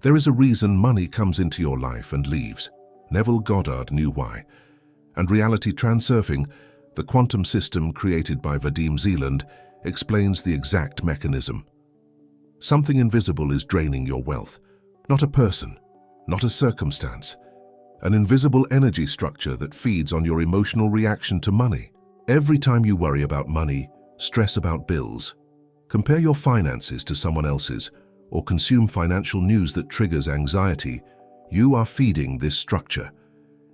There is a reason money comes into your life and leaves. Neville Goddard knew why. And reality transurfing, the quantum system created by Vadim Zeland, explains the exact mechanism. Something invisible is draining your wealth. Not a person, not a circumstance. An invisible energy structure that feeds on your emotional reaction to money. Every time you worry about money, stress about bills, compare your finances to someone else's, or consume financial news that triggers anxiety, you are feeding this structure.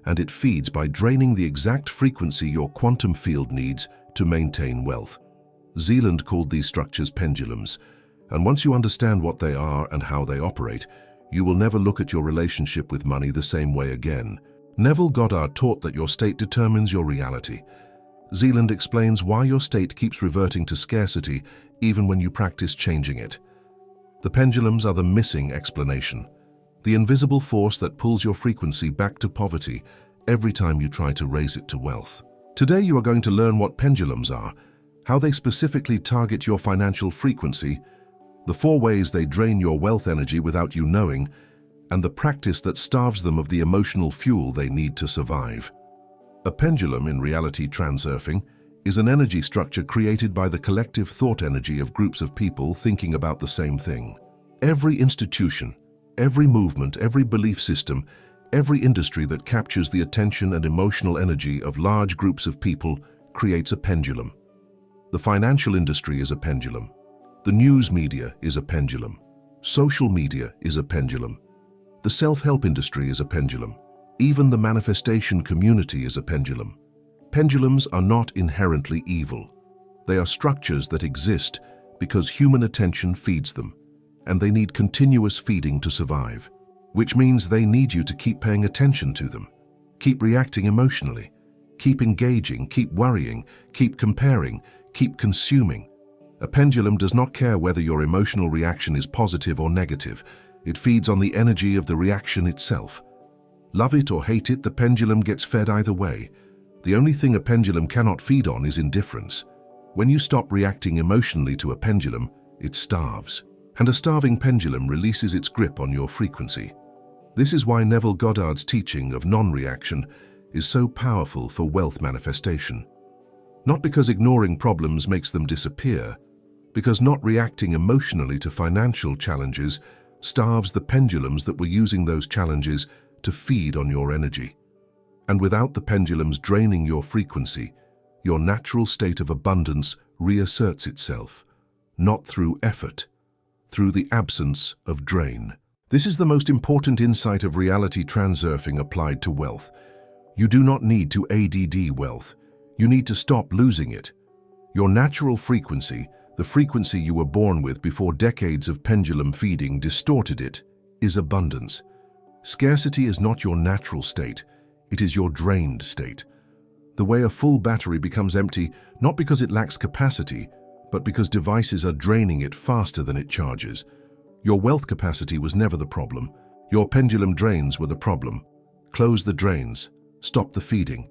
And it feeds by draining the exact frequency your quantum field needs to maintain wealth. Zeland called these structures pendulums, and once you understand what they are and how they operate, you will never look at your relationship with money the same way again. Neville Goddard taught that your state determines your reality. Zeland explains why your state keeps reverting to scarcity even when you practice changing it. The pendulums are the missing explanation, the invisible force that pulls your frequency back to poverty every time you try to raise it to wealth. Today you are going to learn what pendulums are, how they specifically target your financial frequency, the 4 ways they drain your wealth energy without you knowing, and the practice that starves them of the emotional fuel they need to survive. A pendulum, in reality transurfing, is an energy structure created by the collective thought energy of groups of people thinking about the same thing. Every institution, every movement, every belief system, every industry that captures the attention and emotional energy of large groups of people creates a pendulum. The financial industry is a pendulum. The news media is a pendulum. Social media is a pendulum. The self-help industry is a pendulum. Even the manifestation community is a pendulum. Pendulums are not inherently evil. They are structures that exist because human attention feeds them, and they need continuous feeding to survive, which means they need you to keep paying attention to them, keep reacting emotionally, keep engaging, keep worrying, keep comparing, keep consuming. A pendulum does not care whether your emotional reaction is positive or negative. It feeds on the energy of the reaction itself. Love it or hate it, the pendulum gets fed either way. The only thing a pendulum cannot feed on is indifference. When you stop reacting emotionally to a pendulum, it starves. And a starving pendulum releases its grip on your frequency. This is why Neville Goddard's teaching of non-reaction is so powerful for wealth manifestation. Not because ignoring problems makes them disappear, because not reacting emotionally to financial challenges starves the pendulums that were using those challenges to feed on your energy. And without the pendulums draining your frequency, your natural state of abundance reasserts itself, not through effort, through the absence of drain. This is the most important insight of reality transurfing applied to wealth. You do not need to ADD wealth. You need to stop losing it. Your natural frequency, the frequency you were born with before decades of pendulum feeding distorted it, is abundance. Scarcity is not your natural state. It is your drained state. The way a full battery becomes empty, not because it lacks capacity, but because devices are draining it faster than it charges. Your wealth capacity was never the problem. Your pendulum drains were the problem. Close the drains, stop the feeding,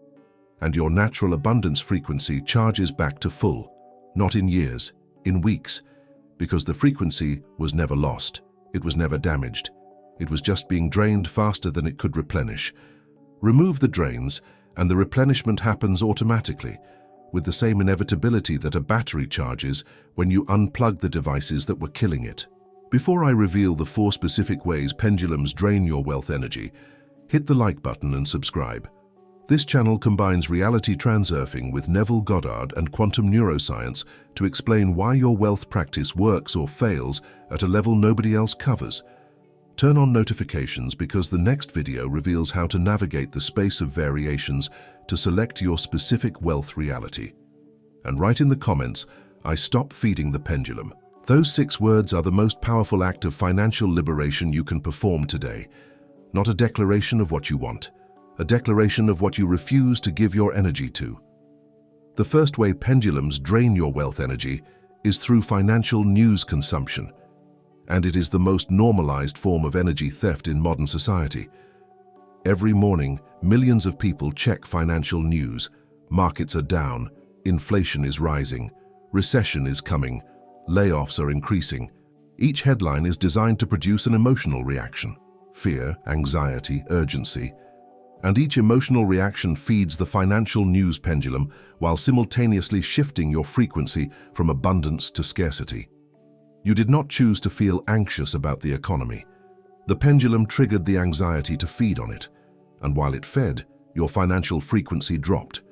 and your natural abundance frequency charges back to full, not in years, in weeks, because the frequency was never lost, it was never damaged. It was just being drained faster than it could replenish. Remove the drains, and the replenishment happens automatically, with the same inevitability that a battery charges when you unplug the devices that were killing it. Before I reveal the 4 specific ways pendulums drain your wealth energy, hit the like button and subscribe. This channel combines reality transurfing with Neville Goddard and quantum neuroscience to explain why your wealth practice works or fails at a level nobody else covers. Turn on notifications because the next video reveals how to navigate the space of variations to select your specific wealth reality. And write in the comments, I stop feeding the pendulum. Those 6 words are the most powerful act of financial liberation you can perform today. Not a declaration of what you want, a declaration of what you refuse to give your energy to. The first way pendulums drain your wealth energy is through financial news consumption, and it is the most normalized form of energy theft in modern society. Every morning, millions of people check financial news. Markets are down, inflation is rising, recession is coming, layoffs are increasing. Each headline is designed to produce an emotional reaction: fear, anxiety, urgency. And each emotional reaction feeds the financial news pendulum while simultaneously shifting your frequency from abundance to scarcity. You did not choose to feel anxious about the economy. The pendulum triggered the anxiety to feed on it, and while it fed, your financial frequency dropped.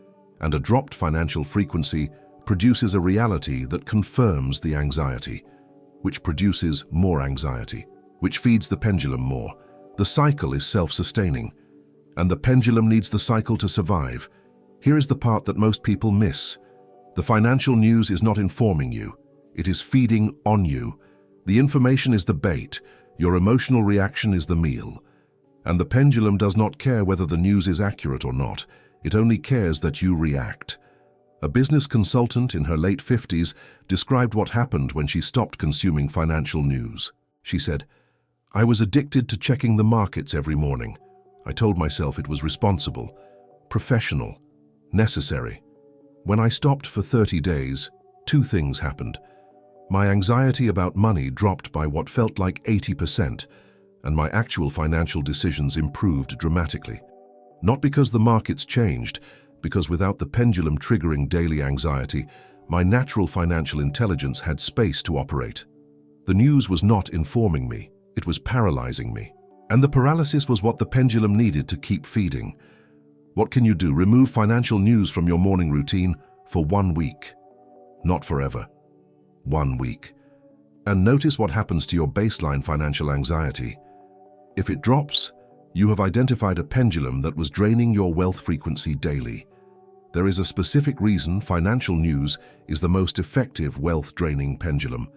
And a dropped financial frequency produces a reality that confirms the anxiety, which produces more anxiety, which feeds the pendulum more. The cycle is self-sustaining, and the pendulum needs the cycle to survive. Here is the part that most people miss. The financial news is not informing you. It is feeding on you. The information is the bait. Your emotional reaction is the meal. And the pendulum does not care whether the news is accurate or not. It only cares that you react. A business consultant in her late 50s described what happened when she stopped consuming financial news. She said, "I was addicted to checking the markets every morning. I told myself it was responsible, professional, necessary. When I stopped for 30 days, two things happened. My anxiety about money dropped by what felt like 80%, and my actual financial decisions improved dramatically. Not because the markets changed, because without the pendulum triggering daily anxiety, my natural financial intelligence had space to operate. The news was not informing me, it was paralyzing me. And the paralysis was what the pendulum needed to keep feeding. What can you do? Remove financial news from your morning routine for 1 week. Not forever. 1 week. And notice what happens to your baseline financial anxiety. If it drops, you have identified a pendulum that was draining your wealth frequency daily. There is a specific reason financial news is the most effective wealth-draining pendulum.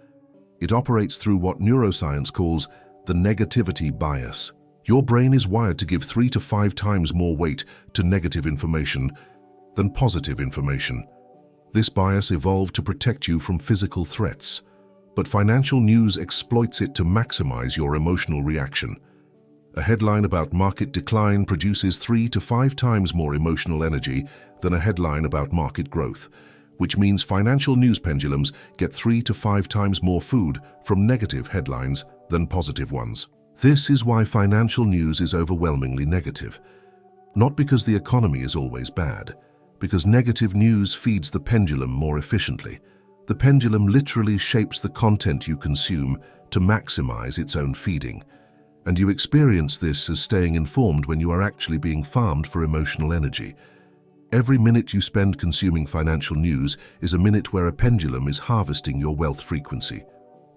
It operates through what neuroscience calls the negativity bias. Your brain is wired to give 3 to 5 times more weight to negative information than positive information. This bias evolved to protect you from physical threats, but financial news exploits it to maximize your emotional reaction. A headline about market decline produces 3 to 5 times more emotional energy than a headline about market growth, which means financial news pendulums get 3 to 5 times more food from negative headlines than positive ones. This is why financial news is overwhelmingly negative. Not because the economy is always bad, because negative news feeds the pendulum more efficiently. The pendulum literally shapes the content you consume to maximize its own feeding. And you experience this as staying informed when you are actually being farmed for emotional energy. Every minute you spend consuming financial news is a minute where a pendulum is harvesting your wealth frequency,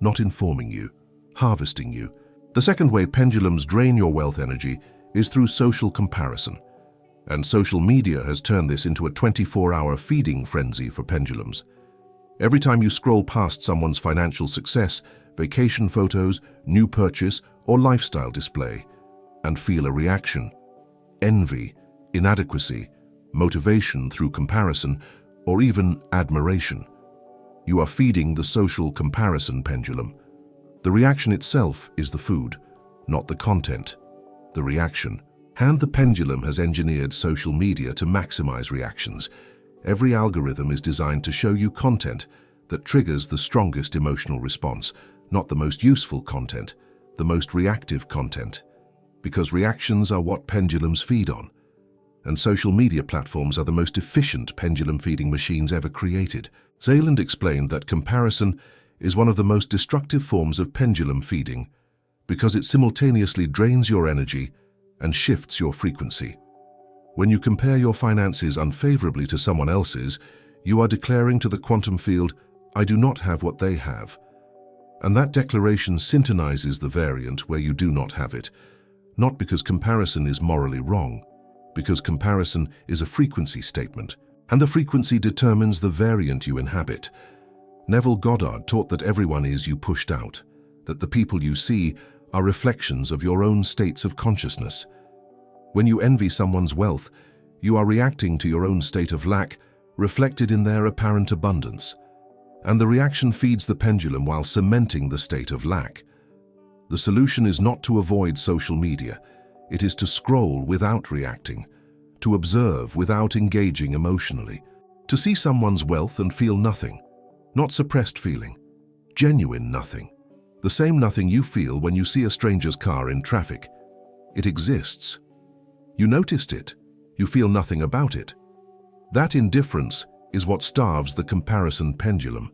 not informing you, harvesting you. The second way pendulums drain your wealth energy is through social comparison. And social media has turned this into a 24-hour feeding frenzy for pendulums. Every time you scroll past someone's financial success, vacation photos, new purchase, or lifestyle display, and feel a reaction: envy, inadequacy, motivation through comparison, or even admiration. You are feeding the social comparison pendulum. The reaction itself is the food, not the content. The reaction. And the pendulum has engineered social media to maximize reactions. Every algorithm is designed to show you content that triggers the strongest emotional response, not the most useful content, the most reactive content. Because reactions are what pendulums feed on. And social media platforms are the most efficient pendulum feeding machines ever created. Zeland explained that comparison is one of the most destructive forms of pendulum feeding because it simultaneously drains your energy and shifts your frequency. When you compare your finances unfavorably to someone else's, you are declaring to the quantum field, "I do not have what they have." And that declaration synchronizes the variant where you do not have it, not because comparison is morally wrong, because comparison is a frequency statement, and the frequency determines the variant you inhabit. Neville Goddard taught that everyone is you pushed out, that the people you see are reflections of your own states of consciousness. When you envy someone's wealth, you are reacting to your own state of lack, reflected in their apparent abundance. And the reaction feeds the pendulum while cementing the state of lack. The solution is not to avoid social media. It is to scroll without reacting, to observe without engaging emotionally, to see someone's wealth and feel nothing, not suppressed feeling, genuine nothing. The same nothing you feel when you see a stranger's car in traffic. It exists. You noticed it. You feel nothing about it. That indifference is what starves the comparison pendulum.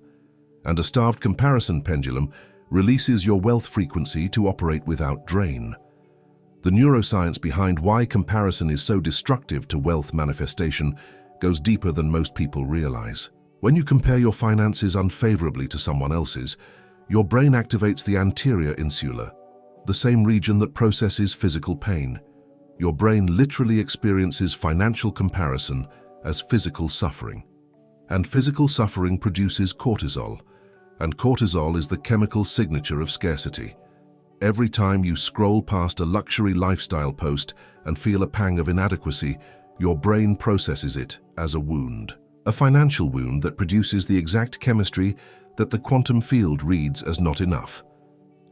And a starved comparison pendulum releases your wealth frequency to operate without drain. The neuroscience behind why comparison is so destructive to wealth manifestation goes deeper than most people realize. When you compare your finances unfavorably to someone else's, your brain activates the anterior insula, the same region that processes physical pain. Your brain literally experiences financial comparison as physical suffering. And physical suffering produces cortisol, and cortisol is the chemical signature of scarcity. Every time you scroll past a luxury lifestyle post and feel a pang of inadequacy, your brain processes it as a wound. A financial wound that produces the exact chemistry that the quantum field reads as not enough.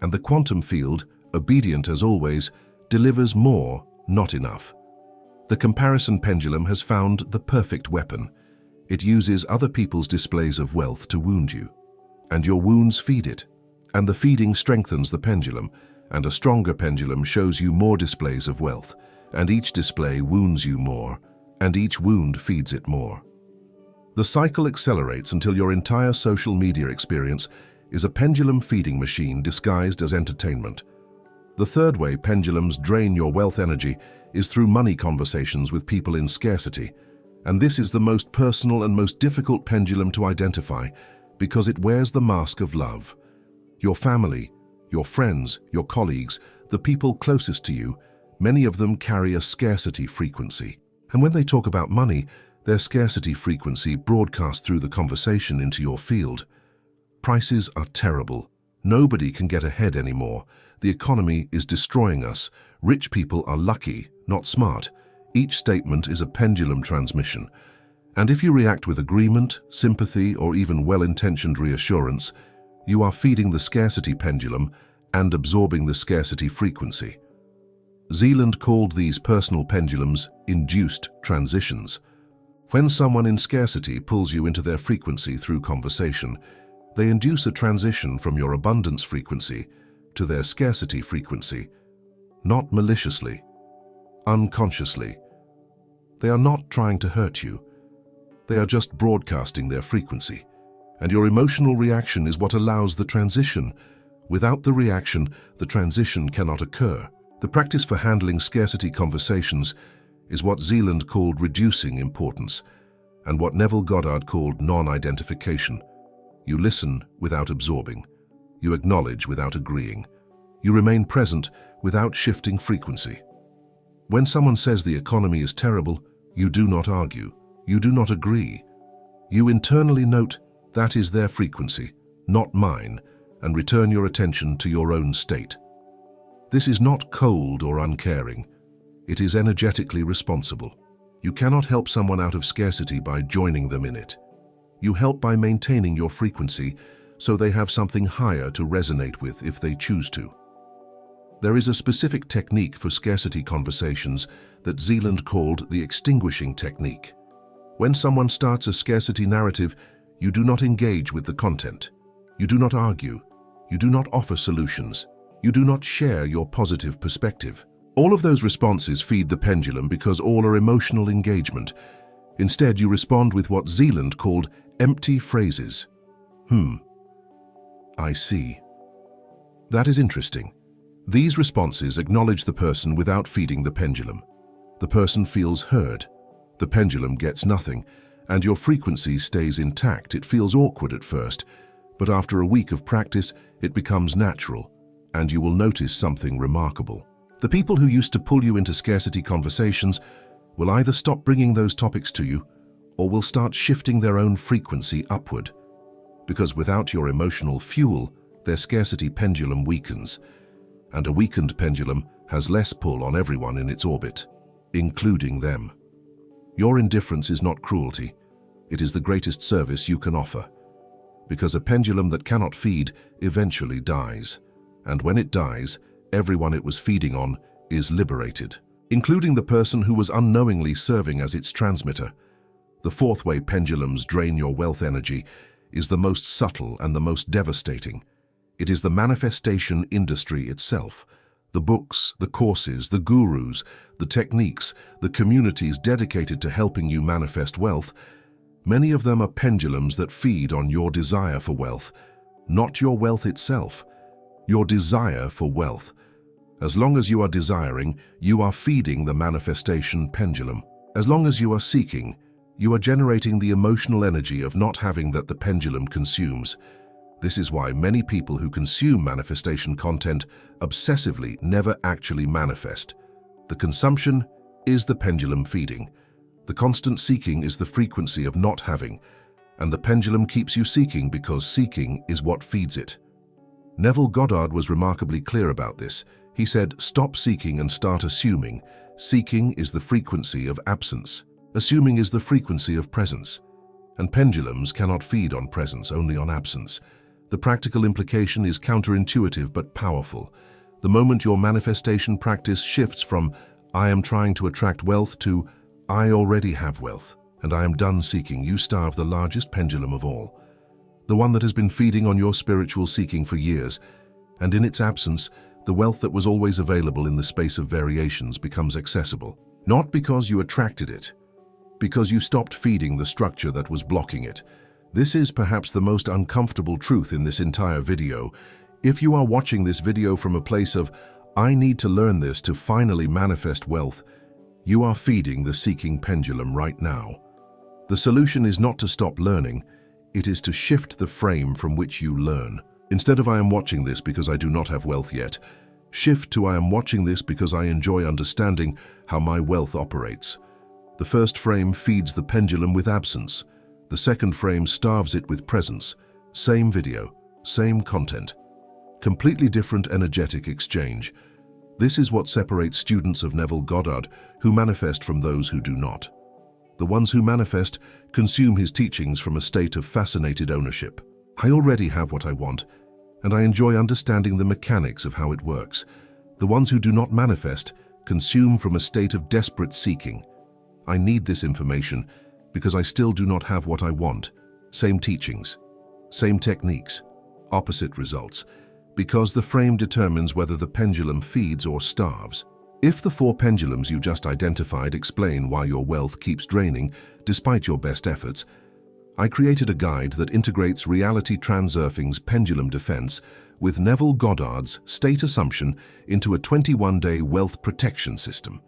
And the quantum field, obedient as always, delivers more, not enough. The comparison pendulum has found the perfect weapon. It uses other people's displays of wealth to wound you. And your wounds feed it. And the feeding strengthens the pendulum, and a stronger pendulum shows you more displays of wealth, and each display wounds you more, and each wound feeds it more. The cycle accelerates until your entire social media experience is a pendulum feeding machine disguised as entertainment. The third way pendulums drain your wealth energy is through money conversations with people in scarcity, and this is the most personal and most difficult pendulum to identify because it wears the mask of love. Your family, your friends, your colleagues, the people closest to you, many of them carry a scarcity frequency. And when they talk about money, their scarcity frequency broadcasts through the conversation into your field. Prices are terrible. Nobody can get ahead anymore. The economy is destroying us. Rich people are lucky, not smart. Each statement is a pendulum transmission. And if you react with agreement, sympathy, or even well-intentioned reassurance, you are feeding the scarcity pendulum and absorbing the scarcity frequency. Zeland called these personal pendulums induced transitions. When someone in scarcity pulls you into their frequency through conversation, they induce a transition from your abundance frequency to their scarcity frequency, not maliciously, unconsciously. They are not trying to hurt you. They are just broadcasting their frequency. And your emotional reaction is what allows the transition. Without the reaction, the transition cannot occur. The practice for handling scarcity conversations is what Zeland called reducing importance, and what Neville Goddard called non-identification. You listen without absorbing. You acknowledge without agreeing. You remain present without shifting frequency. When someone says the economy is terrible, you do not argue. You do not agree. You internally note that is their frequency, not mine, and return your attention to your own state. This is not cold or uncaring. It is energetically responsible. You cannot help someone out of scarcity by joining them in it. You help by maintaining your frequency so they have something higher to resonate with if they choose to. There is a specific technique for scarcity conversations that Zeland called the extinguishing technique. When someone starts a scarcity narrative, you do not engage with the content. You do not argue. You do not offer solutions. You do not share your positive perspective. All of those responses feed the pendulum because all are emotional engagement. Instead, you respond with what Zeland called empty phrases. I see. That is interesting. These responses acknowledge the person without feeding the pendulum. The person feels heard. The pendulum gets nothing, and your frequency stays intact. It feels awkward at first, but after a week of practice, it becomes natural, and you will notice something remarkable. The people who used to pull you into scarcity conversations will either stop bringing those topics to you or will start shifting their own frequency upward. Because without your emotional fuel, their scarcity pendulum weakens, and a weakened pendulum has less pull on everyone in its orbit, including them. Your indifference is not cruelty. It is the greatest service you can offer. Because a pendulum that cannot feed eventually dies, and when it dies, everyone it was feeding on is liberated, including the person who was unknowingly serving as its transmitter. The fourth way pendulums drain your wealth energy is the most subtle and the most devastating. It is the manifestation industry itself. The books, the courses, the gurus, the techniques, the communities dedicated to helping you manifest wealth, many of them are pendulums that feed on your desire for wealth, not your wealth itself, your desire for wealth. As long as you are desiring, you are feeding the manifestation pendulum. As long as you are seeking, you are generating the emotional energy of not having that the pendulum consumes. This is why many people who consume manifestation content obsessively never actually manifest. The consumption is the pendulum feeding. The constant seeking is the frequency of not having, and the pendulum keeps you seeking because seeking is what feeds it. Neville Goddard was remarkably clear about this. He said, "Stop seeking and start assuming. Seeking is the frequency of absence. Assuming is the frequency of presence. And pendulums cannot feed on presence, only on absence." The practical implication is counterintuitive but powerful. The moment your manifestation practice shifts from "I am trying to attract wealth" to "I already have wealth, and I am done seeking," you starve the largest pendulum of all. The one that has been feeding on your spiritual seeking for years, and in its absence, the wealth that was always available in the space of variations becomes accessible. Not because you attracted it, because you stopped feeding the structure that was blocking it. This is perhaps the most uncomfortable truth in this entire video. If you are watching this video from a place of, "I need to learn this to finally manifest wealth," you are feeding the seeking pendulum right now. The solution is not to stop learning, it is to shift the frame from which you learn. Instead of "I am watching this because I do not have wealth yet," shift to "I am watching this because I enjoy understanding how my wealth operates." The first frame feeds the pendulum with absence. The second frame starves it with presence. Same video, same content. Completely different energetic exchange. This is what separates students of Neville Goddard who manifest from those who do not. The ones who manifest consume his teachings from a state of fascinated ownership. I already have what I want, and I enjoy understanding the mechanics of how it works. The ones who do not manifest consume from a state of desperate seeking. I need this information because I still do not have what I want. Same teachings, same techniques, opposite results, because the frame determines whether the pendulum feeds or starves. If the 4 pendulums you just identified explain why your wealth keeps draining despite your best efforts, I created a guide that integrates reality Transurfing's pendulum defense with Neville Goddard's state assumption into a 21-day wealth protection system.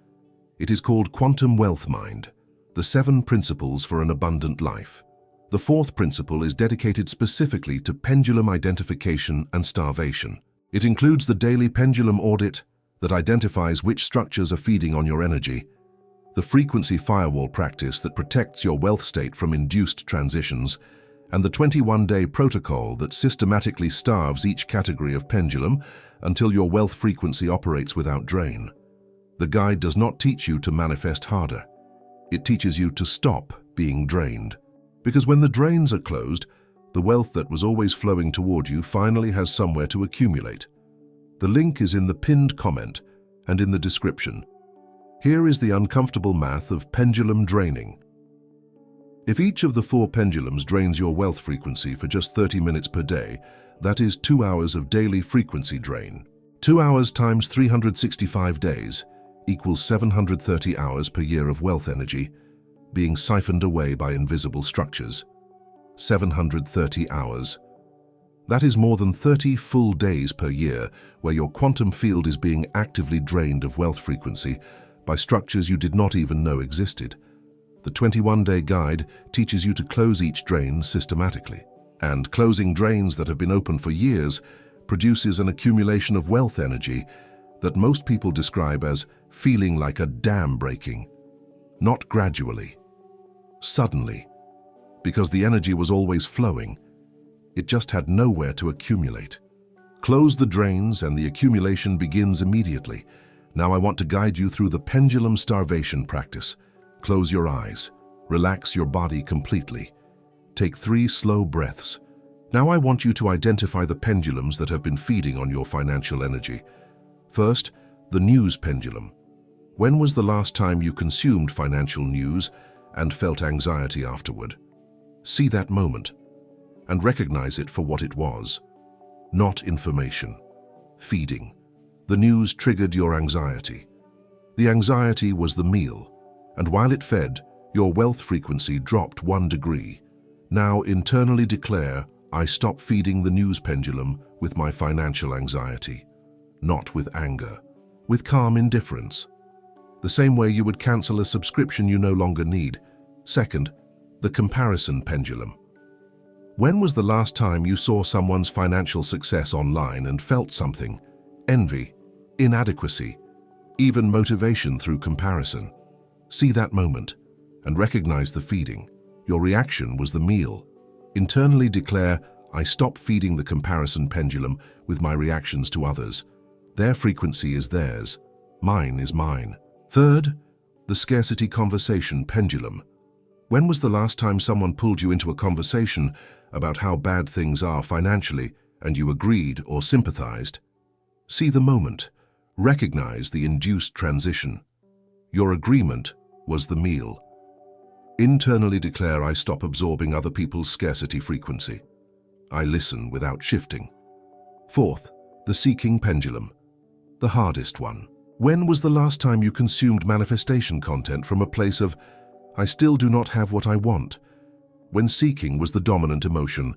It is called Quantum Wealth Mind, the 7 principles for an abundant life. The 4th principle is dedicated specifically to pendulum identification and starvation. It includes the daily pendulum audit that identifies which structures are feeding on your energy, the frequency firewall practice that protects your wealth state from induced transitions, and the 21-day protocol that systematically starves each category of pendulum until your wealth frequency operates without drain. The guide does not teach you to manifest harder. It teaches you to stop being drained. Because when the drains are closed, the wealth that was always flowing toward you finally has somewhere to accumulate. The link is in the pinned comment and in the description. Here is the uncomfortable math of pendulum draining. If each of the 4 pendulums drains your wealth frequency for just 30 minutes per day, that is 2 hours of daily frequency drain. 2 hours times 365 days equals 730 hours per year of wealth energy being siphoned away by invisible structures. 730 hours. That is more than 30 full days per year where your quantum field is being actively drained of wealth frequency by structures you did not even know existed. The 21-day guide teaches you to close each drain systematically. And closing drains that have been open for years produces an accumulation of wealth energy that most people describe as feeling like a dam breaking. Not gradually, suddenly, because the energy was always flowing. It just had nowhere to accumulate. Close the drains and the accumulation begins immediately. Now I want to guide you through the pendulum starvation practice. Close your eyes. Relax your body completely. Take 3 slow breaths. Now I want you to identify the pendulums that have been feeding on your financial energy. First, the news pendulum. When was the last time you consumed financial news and felt anxiety afterward? See that moment and recognize it for what it was. not information. Feeding. The news triggered your anxiety. The anxiety was the meal, and while it fed, your wealth frequency dropped 1 degree. Now internally declare, I stop feeding the news pendulum with my financial anxiety. Not with anger, with calm indifference. The same way you would cancel a subscription you no longer need. Second, the comparison pendulum. When was the last time you saw someone's financial success online and felt something? Envy, inadequacy, even motivation through comparison. See that moment and recognize the feeding. Your reaction was the meal. Internally declare, I stop feeding the comparison pendulum with my reactions to others. Their frequency is theirs. Mine is mine. Third, the scarcity conversation pendulum. When was the last time someone pulled you into a conversation about how bad things are financially and you agreed or sympathized? See the moment. Recognize the induced transition. Your agreement was the meal. Internally declare, I stop absorbing other people's scarcity frequency. I listen without shifting. Fourth, the seeking pendulum. The hardest one. When was the last time you consumed manifestation content from a place of, I still do not have what I want? When seeking was the dominant emotion,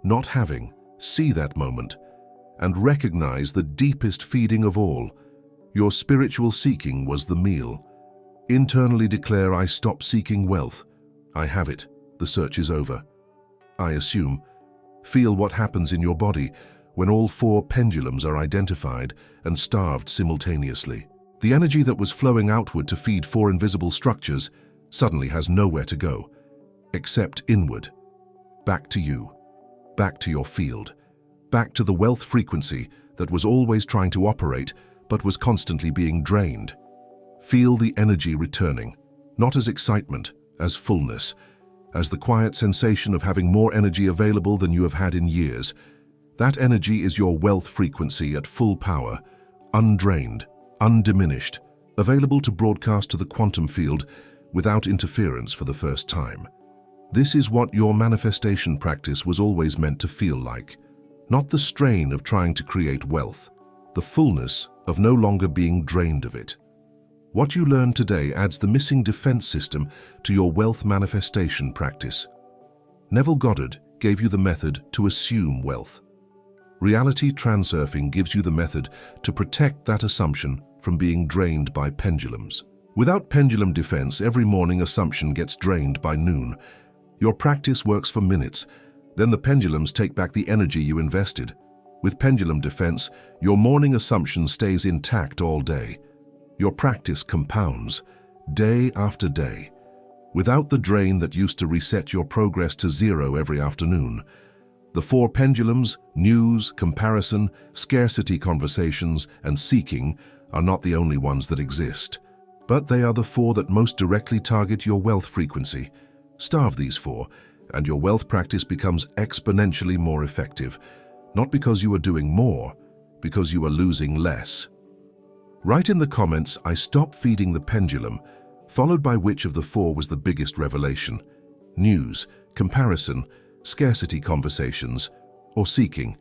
not having, see that moment, and recognize the deepest feeding of all. Your spiritual seeking was the meal. Internally declare, I stop seeking wealth. I have it. The search is over. I assume. Feel what happens in your body when all 4 pendulums are identified and starved simultaneously. The energy that was flowing outward to feed 4 invisible structures suddenly has nowhere to go, except inward. Back to you. Back to your field. Back to the wealth frequency that was always trying to operate but was constantly being drained. Feel the energy returning, not as excitement, as fullness, as the quiet sensation of having more energy available than you have had in years. That energy is your wealth frequency at full power, undrained, undiminished, available to broadcast to the quantum field without interference for the first time. This is what your manifestation practice was always meant to feel like. Not the strain of trying to create wealth, the fullness of no longer being drained of it. What you learned today adds the missing defense system to your wealth manifestation practice. Neville Goddard gave you the method to assume wealth. Reality Transurfing gives you the method to protect that assumption from being drained by pendulums. Without pendulum defense, every morning assumption gets drained by noon. Your practice works for minutes, then the pendulums take back the energy you invested. With pendulum defense, your morning assumption stays intact all day. Your practice compounds, day after day, without the drain that used to reset your progress to 0 every afternoon. The 4 pendulums, news, comparison, scarcity conversations, and seeking are not the only ones that exist, but they are the 4 that most directly target your wealth frequency. Starve these 4, and your wealth practice becomes exponentially more effective, not because you are doing more, because you are losing less. Write in the comments, I stop feeding the pendulum, followed by which of the 4 was the biggest revelation: news, comparison, scarcity conversations, or seeking.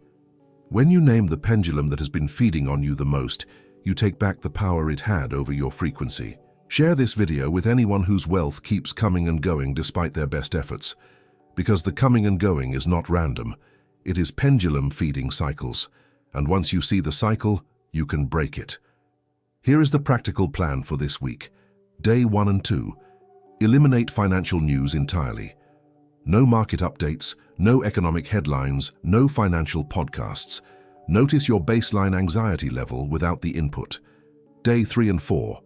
When you name the pendulum that has been feeding on you the most, you take back the power it had over your frequency. Share this video with anyone whose wealth keeps coming and going despite their best efforts, because the coming and going is not random. It is pendulum feeding cycles, and once you see the cycle, you can break it. Here is the practical plan for this week. Day 1 and 2. Eliminate financial news entirely. No market updates, no economic headlines, no financial podcasts. Notice your baseline anxiety level without the input. Day 3 and 4.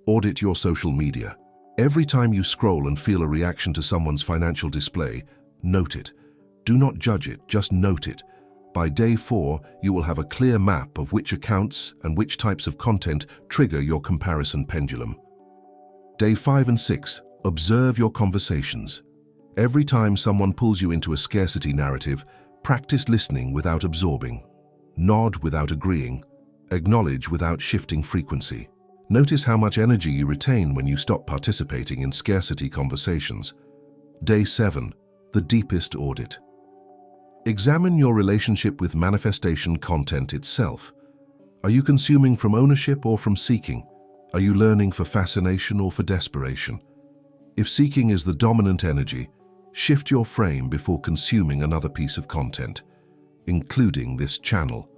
Audit your social media. Every time you scroll and feel a reaction to someone's financial display, note it. Do not judge it, just note it. By day 4, you will have a clear map of which accounts and which types of content trigger your comparison pendulum. Day 5 and 6, observe your conversations. Every time someone pulls you into a scarcity narrative, practice listening without absorbing. Nod without agreeing. Acknowledge without shifting frequency. Notice how much energy you retain when you stop participating in scarcity conversations. Day 7, the deepest audit. Examine your relationship with manifestation content itself. Are you consuming from ownership or from seeking? Are you learning for fascination or for desperation? If seeking is the dominant energy, shift your frame before consuming another piece of content, including this channel.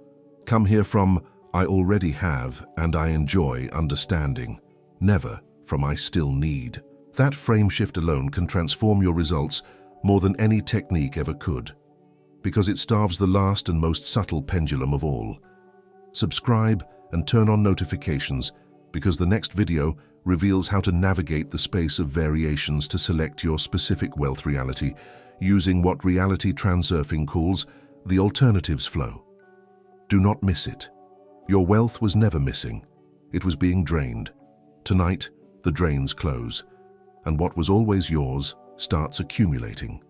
Come here from "I already have and I enjoy understanding," never from "I still need." That frame shift alone can transform your results more than any technique ever could, because it starves the last and most subtle pendulum of all. Subscribe and turn on notifications, because the next video reveals how to navigate the space of variations to select your specific wealth reality, using what reality transurfing calls the alternatives flow. Do not miss it. Your wealth was never missing. It was being drained. Tonight, the drains close, and what was always yours starts accumulating.